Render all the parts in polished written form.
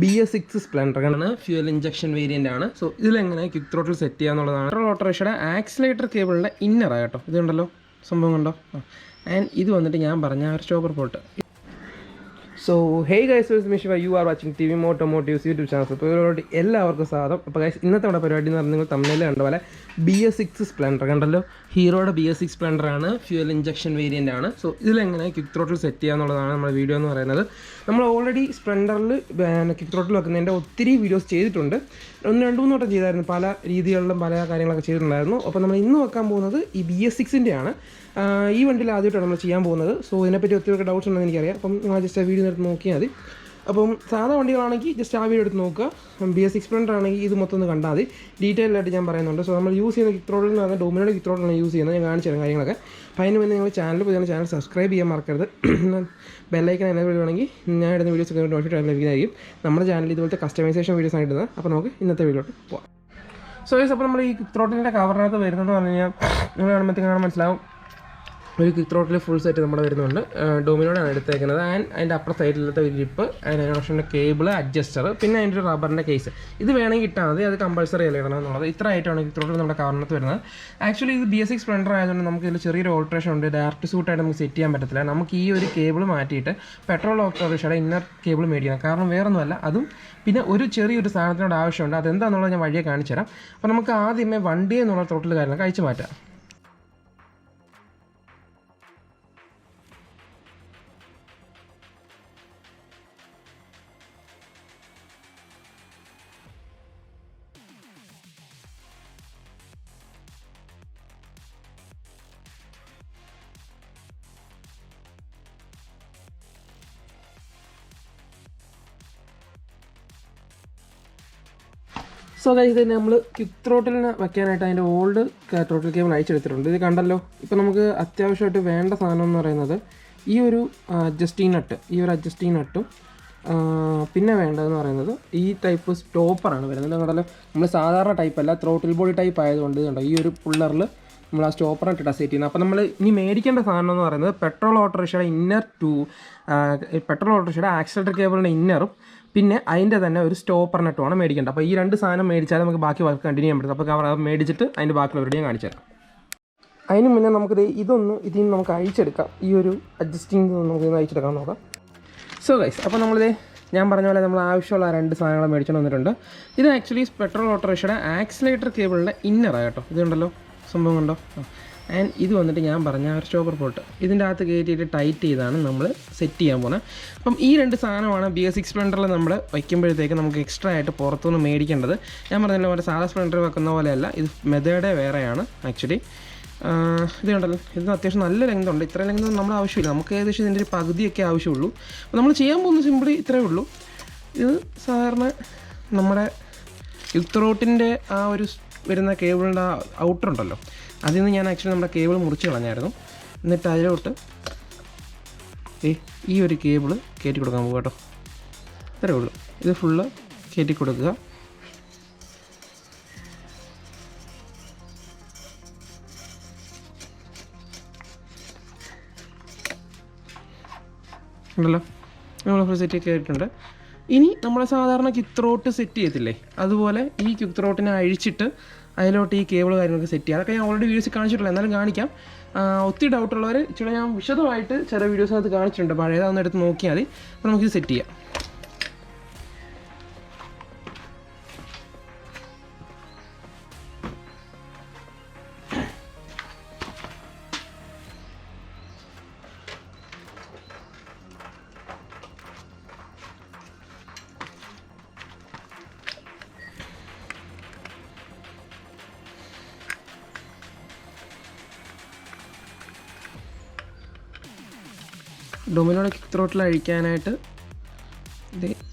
bs6 splendor ആണ് fuel injection variant ആണ്. So ഇതിലെങ്ങനെ ക്വിക്ക് ത്രോട്ടിൽ സെറ്റ് ചെയ്യാന്നുള്ളതാണ്. പെട്രോൾ ഓട്ടോറിക്ഷയുടെ ആക്സിലേറ്റർ കേബിളിൻ്റെ ഇന്നറാണ് കേട്ടോ. ഇതുണ്ടല്ലോ സംഭവം കണ്ടോ. ആൻഡ് ഇത് വന്നിട്ട് ഞാൻ പറഞ്ഞ ഒരു stopper port. So hey guys, it's me Shiva, you are watching T V motomotives YouTube channel. അപ്പോൾ ഇവരോട് എല്ലാവർക്കും സ്വാഗതം. അപ്പോൾ ഗൈസ്, ഇന്നത്തെ നമ്മുടെ പരിപാടി എന്ന് പറഞ്ഞാൽ നിങ്ങൾ തമ്മിൽ കണ്ട പോലെ bs6 സ്പ്ലെൻഡർ കണ്ടല്ലോ. ഹീറോയുടെ bs6 സ്പ്ലെൻഡർ ആണ്, ഫ്യൂൽ ഇഞ്ചക്ഷൻ വേരിയൻ്റ് ആണ്. സോ ഇതിലെങ്ങനെ ക്വിക്ക് ത്രോട്ടിൽ സെറ്റ് ചെയ്യാന്നുള്ളതാണ് നമ്മുടെ വീഡിയോ എന്ന് പറയുന്നത്. നമ്മൾ ഓൾറെഡി സ്പ്ലെൻഡറിൽ ക്വിക്ക് ത്രോട്ടിൽ വെക്കുന്നതിൻ്റെ ഒത്തിരി വീഡിയോസ് ചെയ്തിട്ടുണ്ട്. 2-3 വട്ടം ചെയ്തായിരുന്നു, പല രീതികളിലും പല കാര്യങ്ങളൊക്കെ ചെയ്തിട്ടുണ്ടായിരുന്നു. അപ്പോൾ നമ്മൾ ഇന്ന് വെക്കാൻ പോകുന്നത് ഈ bs6-ൻ്റെ ആണ്. ഈ വണ്ടിയിൽ ആദ്യമായിട്ടാണ് നമ്മൾ ചെയ്യാൻ പോകുന്നത്. സോ ഇതിനെപ്പറ്റി ഒത്തിരി ഡൗട്ട്സ് ഉണ്ടെന്ന് എനിക്കറിയാം. അപ്പം നിങ്ങൾ ജസ്റ്റ് ആ വീഡിയോ എടുത്ത് നോക്കിയാൽ മതി. അപ്പം സാധാ വണ്ടികളാണെങ്കിൽ ജസ്റ്റ് ആ വീഡിയോ എടുത്ത് നോക്കുക. bs6 സ്പ്ലെൻഡർ ആണെങ്കിൽ ഇത് മൊത്തം ഒന്ന് കണ്ടാൽ മതി. ഡീറ്റെയിൽ ആയിട്ട് ഞാൻ പറയുന്നുണ്ട്. സോ നമ്മൾ യൂസ് ചെയ്യുന്ന ക്വിക്ക് ത്രോട്ടിൽ എന്ന് പറഞ്ഞാൽ ഡൊമിനോയുടെ ക്വിക്ക് ത്രോട്ടിലാണ് യൂസ് ചെയ്യുന്നത്. ഞാൻ കാണിച്ചു തരാം കാര്യങ്ങളൊക്കെ. അപ്പോൾ അതിന് മുന്നേ നിങ്ങൾ ചാനൽ സബ്സ്ക്രൈബ് ചെയ്യാൻ മറക്കരുത്. ബെല്ലൈക്കൻ എന്നെ വിടുവാണെങ്കിൽ ഞാൻ ഇടുന്ന വീഡിയോസ് ഒക്കെ നോട്ടിഫിക്കേഷൻ ലഭിക്കുന്നതായിരിക്കും. നമ്മുടെ ചാനൽ ഇതുപോലത്തെ കസ്റ്റമൈസേഷൻ വീഡിയോസ് ആണ് ഇടുന്നത്. അപ്പോൾ നമുക്ക് ഇന്നത്തെ വീഡിയോട്ട് പോകാം. സോ അപ്പോൾ നമ്മൾ ഈ ക്വിക്ക് ത്രോട്ടിൻ്റെ കവറിനകത്ത് വരുന്നതെന്ന് പറഞ്ഞു കഴിഞ്ഞാൽ നിങ്ങൾ കാണുമ്പോഴത്തേക്ക് കാണാൻ മനസ്സിലാവും, ഒരു ക്വിക്ക് ത്രോട്ടിൽ ഫുൾ സെറ്റ് നമ്മുടെ വരുന്നുണ്ട്. ഡൊമിനോടാണ് എടുത്തേക്കുന്നത്. ആൻഡ് അതിൻ്റെ അപ്പുറ സൈഡിലത്തെ ഒരു ജിപ്പ്, അതിൻ്റെ കണക്ഷൻ്റെ കേബിൾ, അഡ്ജസ്റ്റർ, പിന്നെ അതിൻ്റെ ഒരു റബ്ബറിൻ്റെ കേസ്. ഇത് വേണമെങ്കിൽ ഇട്ടാൽ മതി, അത് കമ്പൾസറി അല്ല ഇടണം എന്നുള്ളത്. ഇത്ര ആയിട്ടാണ് ക്വിക്ക് ത്രോട്ടിൽ നമ്മുടെ കവറിനകത്ത് വരുന്നത്. ആക്ച്വലി ഇത് bs6 സ്പ്ലെൻഡർ ആയതുകൊണ്ട് നമുക്ക് ഇതിൽ ചെറിയൊരു ഓൾട്രേഷൻ ഉണ്ട്. ഡയറക്റ്റ് സൂട്ടായിട്ട് നമുക്ക് സെറ്റ് ചെയ്യാൻ പറ്റത്തില്ല. നമുക്ക് ഈ ഒരു കേബിൾ മാറ്റിയിട്ട് പെട്രോൾ ഓട്ടോറിക്ഷയുടെ ഇന്നർ കേബിൾ മേടിക്കണം. കാരണം വേറൊന്നുമല്ല, അതും പിന്നെ ഒരു ചെറിയൊരു സാധനത്തിനോട് ആവശ്യമുണ്ട്. അതെന്താണെന്നുള്ളത് ഞാൻ വഴിയെ കാണിച്ചു തരാം. അപ്പോൾ നമുക്ക് ആദ്യമേ വണ്ടി എന്നുള്ള ത്രോട്ടിൽ കാര്യങ്ങൾ അഴിച്ചു മാറ്റാം. സോ അതായത് നമ്മൾ ക്വിക്ക് ത്രോട്ടിലിന് വെക്കാനായിട്ട് അതിൻ്റെ ഓൾഡ് ത്രോട്ടിൽ കേബിൾ അയച്ചെടുത്തിട്ടുണ്ട്. ഇത് കണ്ടല്ലോ. ഇപ്പോൾ നമുക്ക് അത്യാവശ്യമായിട്ട് വേണ്ട സാധനം എന്ന് പറയുന്നത് ഈ ഒരു അഡ്ജസ്റ്റിംഗ് നട്ടും പിന്നെ വേണ്ടതെന്ന് പറയുന്നത് ഈ ടൈപ്പ് സ്റ്റോപ്പറാണ് വരുന്നത്. കണ്ടല്ലോ, നമ്മൾ സാധാരണ ടൈപ്പ് അല്ല, ത്രോട്ടിൽ ബോഡി ടൈപ്പ് ആയതുകൊണ്ട് കണ്ടോ ഈ ഒരു പുള്ളറിൽ നമ്മൾ ആ സ്റ്റോപ്പറായിട്ട് സെറ്റ് ചെയ്യുന്നത്. അപ്പോൾ നമ്മൾ ഇനി മേടിക്കേണ്ട സാധനം എന്ന് പറയുന്നത് പെട്രോൾ ഓട്ടോറിക്ഷയുടെ ആക്സിലേറ്റർ കേബിളിൻ്റെ ഇന്നറും പിന്നെ അതിൻ്റെ തന്നെ ഒരു സ്റ്റോപ്പർ നെട്ടുമാണ് മേടിക്കേണ്ടത്. അപ്പോൾ ഈ രണ്ട് സാധനം മേടിച്ചാൽ നമുക്ക് ബാക്കി വർക്ക് കണ്ടിന്യൂ ചെയ്യാൻ പറ്റും. അപ്പോൾ മേടിച്ചിട്ട് അതിൻ്റെ ബാക്കിയുള്ളവരുടെ ഞാൻ കാണിച്ചു തരാം. അതിന് മുന്നേ നമുക്കിത് ഇതിൽ നിന്ന് നമുക്ക് അഴിച്ചെടുക്കാം. ഈ ഒരു അഡ്ജസ്റ്റിംഗ് നമുക്ക് അഴിച്ചെടുക്കാൻ നോക്കാം. സോ ഗൈസ്, അപ്പോൾ നമ്മളിത് ഞാൻ പറഞ്ഞ പോലെ നമ്മൾ ആവശ്യമുള്ള 2 സാധനങ്ങൾ മേടിച്ചുകൊണ്ട് വന്നിട്ടുണ്ട്. ഇത് ആക്ച്വലി പെട്രോൾ ഓട്ടോറിക്ഷയുടെ ആക്സിലേറ്റർ കേബിളിൻ്റെ ഇന്നറാണ് കേട്ടോ. ഇതുണ്ടല്ലോ സംഭവം കണ്ടോ. ആൻഡ് ഇത് വന്നിട്ട് ഞാൻ പറഞ്ഞ ഒരു സ്റ്റോപ്പർ പോർട്ട്. ഇതിൻ്റെ അകത്ത് കയറ്റിയിട്ട് ടൈറ്റ് ചെയ്താണ് നമ്മൾ സെറ്റ് ചെയ്യാൻ പോകുന്നത്. അപ്പം ഈ 2 സാധനമാണ് bs6 സ്പ്ലെൻഡറിൽ നമ്മൾ വയ്ക്കുമ്പോഴത്തേക്ക് നമുക്ക് എക്സ്ട്രാ ആയിട്ട് പുറത്തുനിന്ന് മേടിക്കേണ്ടത്. ഞാൻ പറഞ്ഞല്ലോ, പോലെ സാധാ സ്പ്ലെൻഡർ വെക്കുന്ന പോലെയല്ല, ഇത് മെത്തേഡേ വേറെയാണ് ആക്ച്വലി. ഇത് കണ്ടല്ലോ, ഇതിന് അത്യാവശ്യം നല്ല ലെങ്ത് ഉണ്ട്. ഇത്ര ലെങ്ത് നമ്മുടെ ആവശ്യമില്ല, നമുക്ക് ഏകദേശം ഇതിൻ്റെ ഒരു പകുതിയൊക്കെ ആവശ്യമുള്ളൂ. അപ്പോൾ നമ്മൾ ചെയ്യാൻ പോകുന്നത് സിമ്പിളി ഇത്രയേ ഉള്ളൂ. ഇത് സാധാരണ നമ്മുടെ ക്വിക്ക് ത്രോട്ടിൻ്റെ ആ ഒരു വരുന്ന കേബിളിൻ്റെ ആ ഔട്ടർ ഉണ്ടല്ലോ, അതിൽ നിന്ന് ഞാൻ ആക്ച്വലി നമ്മുടെ കേബിൾ മുറിച്ച് കളഞ്ഞായിരുന്നു. എന്നിട്ട് അതിലോട്ട് ഈ ഒരു കേബിൾ കയറ്റി കൊടുക്കാൻ പോകും കേട്ടോ. ഇത്രയേ ഉള്ളൂ. ഇത് ഫുള്ള് കയറ്റി കൊടുക്കുക. ഉണ്ടല്ലോ, നമ്മൾ ഫുൾ സെറ്റ് കയറിയിട്ടുണ്ട്. ഇനി നമ്മൾ സാധാരണ ക്വിക്ക് ത്രോട്ട് സെറ്റ് ചെയ്യത്തില്ലേ, അതുപോലെ ഈ ക്വിക്ക് ത്രോട്ടിനെ അഴിച്ചിട്ട് അതിലോട്ട് ഈ കേബിൾ കാര്യങ്ങളൊക്കെ സെറ്റ് ചെയ്യുക. അതൊക്കെ ഞാൻ ഓൾറെഡി വീഡിയോസ് കാണിച്ചിട്ടില്ല, എന്നാലും കാണിക്കാം. ഒത്തിരി ഡൗട്ടുള്ളവർ ഇച്ചിരി ഞാൻ വിശദമായിട്ട് ചില വീഡിയോസിനകത്ത് കാണിച്ചിട്ടുണ്ട്. പഴയതാണെന്ന് എടുത്ത് നോക്കിയാൽ മതി. അപ്പോൾ നമുക്കിത് സെറ്റ് ചെയ്യാം. ഡൊമിനോയുടെ ക്വിക്ക് ത്രോട്ടിൽ അഴിക്കാനായിട്ട് ഇത്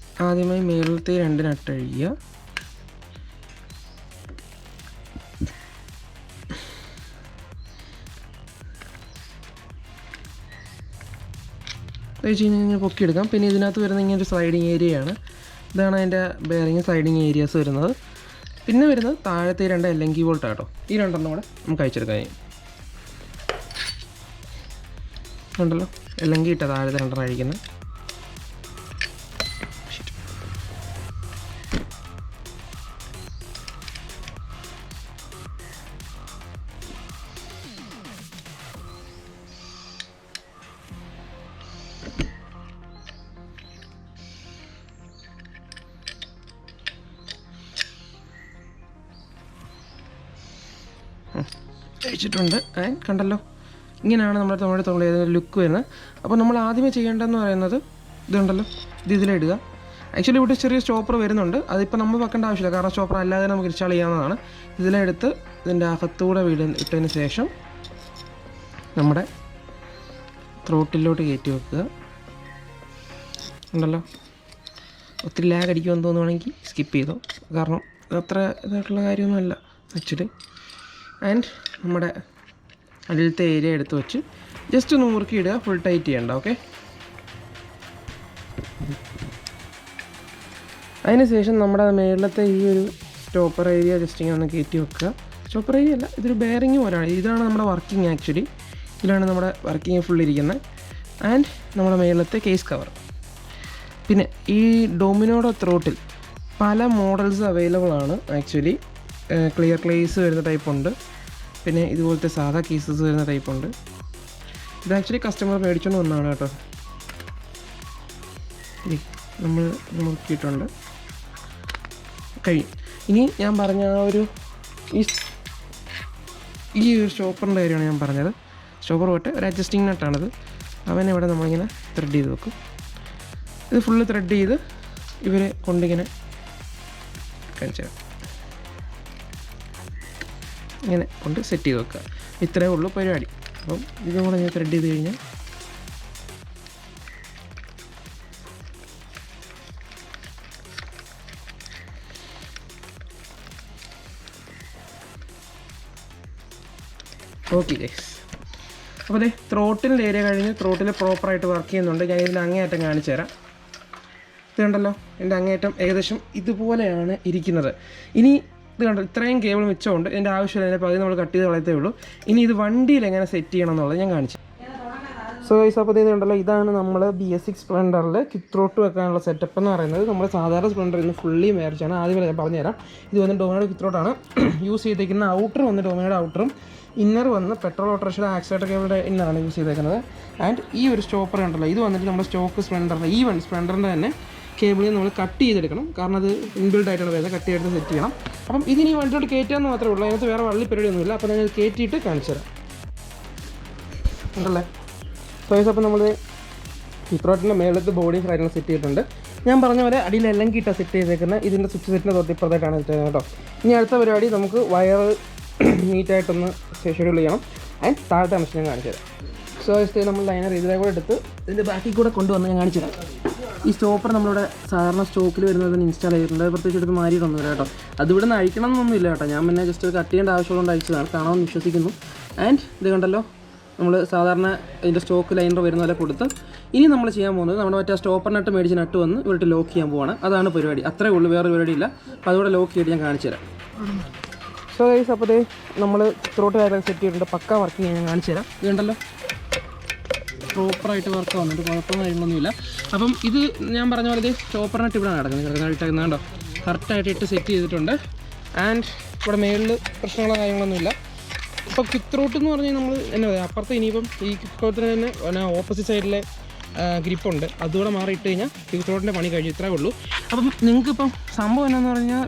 ആദ്യമായി മേളിലത്തെ 2 നട്ട് അഴിക്കുക. വെച്ച് കഴിഞ്ഞാൽ പൊക്കിയെടുക്കാം. പിന്നെ ഇതിനകത്ത് വരുന്ന ഇങ്ങനെ ഒരു സ്ലൈഡിങ് ഏരിയയാണ്. ഇതാണ് അതിൻ്റെ ബെയറിങ് സ്ലൈഡിങ് ഏരിയാസ് വരുന്നത്. പിന്നെ വരുന്നത് താഴത്തെ 2 LNG ബോൾട്ട് കേട്ടോ. ഈ 2 കൂടെ നമുക്ക് അഴിച്ചെടുക്കാം. ഉണ്ടല്ലോ, LNG ഇട്ട താഴത്തെ 2 അഴിക്കുന്നത്. വെച്ചിട്ടുണ്ട്. ആൻഡ് കണ്ടല്ലോ, ഇങ്ങനെയാണ് നമ്മുടെ തൊണ്ട ലുക്ക് വരുന്നത്. അപ്പോൾ നമ്മൾ ആദ്യമേ ചെയ്യേണ്ടതെന്ന് പറയുന്നത് ഇതുണ്ടല്ലോ, ഇതിലിടുക. ആക്ച്വലി ഇവിടെ ചെറിയ സ്റ്റോപ്പർ വരുന്നുണ്ട്, അതിപ്പോൾ നമ്മൾ വെക്കേണ്ട ആവശ്യമില്ല, കാരണം സ്റ്റോപ്പർ അല്ലാതെ നമുക്ക് ഇൻസ്റ്റാൾ ചെയ്യാവുന്നതാണ്. ഇതിലെടുത്ത് ഇതിൻ്റെ അകത്തൂടെ ഇട്ടതിന് ശേഷം നമ്മുടെ ത്രോട്ടിലോട്ട് കയറ്റി വെക്കുക. ഉണ്ടല്ലോ, ഒത്തിരി ലാഗ് അടിക്കുമെന്ന് തോന്നുവാണെങ്കിൽ സ്കിപ്പ് ചെയ്തോ, കാരണം അത്ര ഇതായിട്ടുള്ള കാര്യമൊന്നുമല്ല ആക്ച്വലി. ആൻഡ് നമ്മുടെ അതിലത്തെ ഏരിയ എടുത്ത് വെച്ച് ജസ്റ്റ് ഒന്ന് മുറുക്കി ഇടുക, ഫുൾ ടൈറ്റ് ചെയ്യണ്ട. ഓക്കെ, അതിനുശേഷം നമ്മുടെ മേളിലത്തെ ഈ ഒരു സ്റ്റോപ്പർ ഏരിയ ജസ്റ്റ് ഇങ്ങനെ ഒന്ന് കയറ്റി വെക്കുക. സ്റ്റോപ്പർ ഏരിയ അല്ല, ഇതൊരു ബെയറിങ് പോലെയാണ്. ഇതാണ് നമ്മുടെ വർക്കിംഗ് ആക്ച്വലി, ഇതിലാണ് നമ്മുടെ വർക്കിംഗ് ഫുൾ ഇരിക്കുന്നത്. ആൻഡ് നമ്മുടെ മേളിലത്തെ കേസ് കവർ. പിന്നെ ഈ ഡൊമിനോയുടെ ത്രോട്ടിൽ പല മോഡൽസ് അവൈലബിൾ ആണ് ആക്ച്വലി. ക്ലിയർ കേസ് വരുന്ന ടൈപ്പുണ്ട്, പിന്നെ ഇതുപോലത്തെ സാധാ കേസസ് വരുന്ന ടൈപ്പുണ്ട്. ഇത് ആക്ച്വലി കസ്റ്റമർ മേടിച്ചുകൊണ്ട് വന്നതാണ് കേട്ടോ. നമ്മൾ നോക്കിയിട്ടുണ്ട്, കഴിയും. ഇനി ഞാൻ പറഞ്ഞ ആ ഒരു ഈ ഒരു സ്റ്റോപ്പറിൻ്റെ കാര്യമാണ് ഞാൻ പറഞ്ഞത്. സ്റ്റോപ്പർ പോട്ടെ, ഒരു അഡ്ജസ്റ്റിംഗ് നട്ടാണിത്. അവനെ ഇവിടെ നമ്മളിങ്ങനെ ത്രെഡ് ചെയ്ത് വെക്കും. ഇത് ഫുള്ള് ത്രെഡ് ചെയ്ത് ഇവരെ കൊണ്ടിങ്ങനെ കാണിച്ചു തരാം. ഇങ്ങനെ കൊണ്ട് സെറ്റ് ചെയ്ത് വെക്കുക. ഇത്രയേ ഉള്ളൂ പരിപാടി. അപ്പം ഇതും കൂടെ ഞാൻ ത്രെഡ് ചെയ്ത് കഴിഞ്ഞാൽ ഓക്കെ ഗൈസ്. അപ്പോൾ അതെ, ത്രോട്ടിൻ്റെ ഏരിയ കഴിഞ്ഞ് ത്രോട്ടിൽ പ്രോപ്പറായിട്ട് വർക്ക് ചെയ്യുന്നുണ്ട്. ഞാൻ ഇതിൻ്റെ അങ്ങേയറ്റം കാണിച്ചു തരാം. ഇത് കണ്ടല്ലോ, എൻ്റെ അങ്ങേയറ്റം ഏകദേശം ഇതുപോലെയാണ് ഇരിക്കുന്നത്. ഇനി ഇത് കണ്ടോ, ഇത്രയും കേബിൾ മിച്ചമുണ്ട്, ഇതിൻ്റെ ആവശ്യമില്ല, അതിൻ്റെ പകുതി നമ്മൾ കട്ട് ചെയ്ത് കളയത്തേ ഉള്ളൂ. ഇനി ഇത് വണ്ടിയിൽ എങ്ങനെ സെറ്റ് ചെയ്യണം എന്നുള്ളത് ഞാൻ കാണിച്ചു. സോ ഗൈസ്, അപ്പോൾ ഇത് കണ്ടല്ലോ, ഇതാണ് നമ്മൾ bs6 സ്പ്ലെൻഡറിൽ ക്വിക്ക് ത്രോട്ട് വെക്കാനുള്ള സെറ്റപ്പ് എന്ന് പറയുന്നത്. നമ്മൾ സാധാരണ സ്പ്ലെൻഡറിൽ നിന്ന് ഫുള്ളി മേടിച്ചാണ്. ആദ്യമേ ഞാൻ പറഞ്ഞുതരാം. ഇത് വന്ന് ഡൊമിനോയുടെ ക്വിക്ക് ത്രോട്ടാണ് യൂസ് ചെയ്തേക്കുന്ന. ഔട്ടർ വന്ന് ഡൊമിനോയുടെ ഔട്ടറും, ഇന്നർ വന്ന് പെട്രോൾ ഓട്ടോറിക്ഷയുടെ ആക്സിലേറ്റർ കേബിളുടെ ഇന്നറാണ് യൂസ് ചെയ്തേക്കുന്നത്. ആൻഡ് ഈ ഒരു സ്റ്റോപ്പർ ഉണ്ടല്ലോ, ഇത് വന്നിട്ട് നമ്മുടെ സ്റ്റോക്ക് സ്പ്ലെൻഡറിൻ്റെ സ്പ്ലെൻഡറിൻ്റെ തന്നെ കേബിളിൽ നമ്മൾ കട്ട് ചെയ്തെടുക്കണം, കാരണം അത് ഇൻബിൽഡ് ആയിട്ടാണ് വരുന്നത്. കട്ട് ചെയ്തെടുത്ത് സെറ്റ് ചെയ്യണം. അപ്പം ഇതിന് ഈ വണ്ടിയോട് കയറ്റാമെന്ന് മാത്രമേ ഉള്ളൂ, അതിനകത്ത് വേറെ വള്ളി പരിപാടിയൊന്നുമില്ല. അപ്പോൾ ഞാൻ കയറ്റിയിട്ട് കാണിച്ചു തരാം. ഉണ്ടല്ലേ. സോ അപ്പോൾ നമ്മൾ ഇത്രോട്ടിൻ്റെ മേളത്ത് ബോഡി കാര്യങ്ങൾ സെറ്റ് ചെയ്തിട്ടുണ്ട്. ഞാൻ പറഞ്ഞ പോലെ അടിയിലെല്ലാം കിട്ടാണ് സെറ്റ് ചെയ്തേക്കുന്നത്. ഇതിൻ്റെ സ്വിച്ച് സെറ്റിൻ്റെ തൊട്ട് ഇപ്പുറത്തായിട്ടാണ് സെറ്റ് ചെയ്യുന്നത് കേട്ടോ. ഇനി അടുത്ത പരിപാടി നമുക്ക് വയർ നീറ്റായിട്ടൊന്ന് ഷെഡ്യൂൾ ചെയ്യണം. ആൻഡ് താഴത്തെ മെഷീൻ ഞാൻ കാണിച്ചു തരാം. സോ നമ്മൾ ലൈനർ ഇതിലെ കൂടെ എടുത്ത് ഇതിൻ്റെ ബാക്കിൽ കൂടെ കൊണ്ടുവന്ന് ഞാൻ കാണിച്ചു തരാം. ഈ സ്റ്റോപ്പർ നമ്മളിവിടെ സാധാരണ സ്റ്റോക്കിൽ വരുന്നതിന് ഇൻസ്റ്റാൾ ചെയ്തിട്ടുണ്ട്. പ്രത്യേകിച്ച് എടുത്ത് മാറിയിട്ടൊന്നുമില്ല കേട്ടോ. അതിവിടെ നിന്ന് അഴിക്കണം എന്നൊന്നുമില്ല കേട്ടോ. ഞാൻ പിന്നെ ജസ്റ്റ് കട്ട് ചെയ്യേണ്ട ആവശ്യമുള്ളതുകൊണ്ട് അഴിച്ചതാണ്, കാണാമെന്ന് വിശ്വസിക്കുന്നു. ആൻഡ് ഇത് കണ്ടല്ലോ, നമ്മൾ സാധാരണ ഇതിൻ്റെ സ്റ്റോക്ക് ലൈനർ വരുന്ന പോലെ കൊടുത്ത് ഇനി നമ്മൾ ചെയ്യാൻ പോകുന്നത് നമ്മുടെ മറ്റേ സ്റ്റോപ്പർ നട്ട് മേടിച്ച് നട്ട് വന്ന് ഇവിടുത്തെ ലോക്ക് ചെയ്യാൻ പോവാണ്. അതാണ് പരിപാടി, അത്രേ ഉള്ളൂ, വേറെ പരിപാടി ഇല്ല. അപ്പോൾ അതുകൂടെ ലോക്ക് ചെയ്തിട്ട് ഞാൻ കാണിച്ചു തരാം. സോ ഗൈസ്, അപ്പോൾ നമ്മൾ ത്രോട്ട് കാര്യങ്ങൾ സെറ്റ് ചെയ്തിട്ടുണ്ട്. പക്ക വർക്കിംഗ് ഞാൻ കാണിച്ചു തരാം. ഇതുണ്ടല്ലോ, പ്രോപ്പറായിട്ട് വർക്ക് വന്നിട്ട് കുഴപ്പമൊന്നും കാര്യങ്ങളൊന്നുമില്ല. അപ്പം ഇത് ഞാൻ പറഞ്ഞ പോലെ സ്റ്റോപ്പർ നട്ട് ഇവിടെ നടക്കുന്നത് കണ്ടോ, കറക്റ്റായിട്ട് ഇട്ട് സെറ്റ് ചെയ്തിട്ടുണ്ട്. ആൻഡ് ഇവിടെ മേളിൽ പ്രശ്നങ്ങളോ കാര്യങ്ങളൊന്നുമില്ല. ഇപ്പോൾ ക്വിക്ക് ത്രോട്ട് എന്ന് പറഞ്ഞാൽ നമ്മൾ എന്നാ പറയുക, അപ്പുറത്ത് ഇനിയിപ്പം ഈ ക്വിക്ക് ത്രോട്ടിന് തന്നെ ഓപ്പോസിറ്റ് സൈഡിലെ ഗ്രിപ്പുണ്ട്, അതുകൂടെ മാറിയിട്ട് കഴിഞ്ഞാൽ ക്വിക്ക് ത്രോട്ടിൻ്റെ പണി കഴിഞ്ഞു. ഇത്രേ ഉള്ളൂ. അപ്പം നിങ്ങൾക്കിപ്പം സംഭവം എന്നാന്ന് പറഞ്ഞാൽ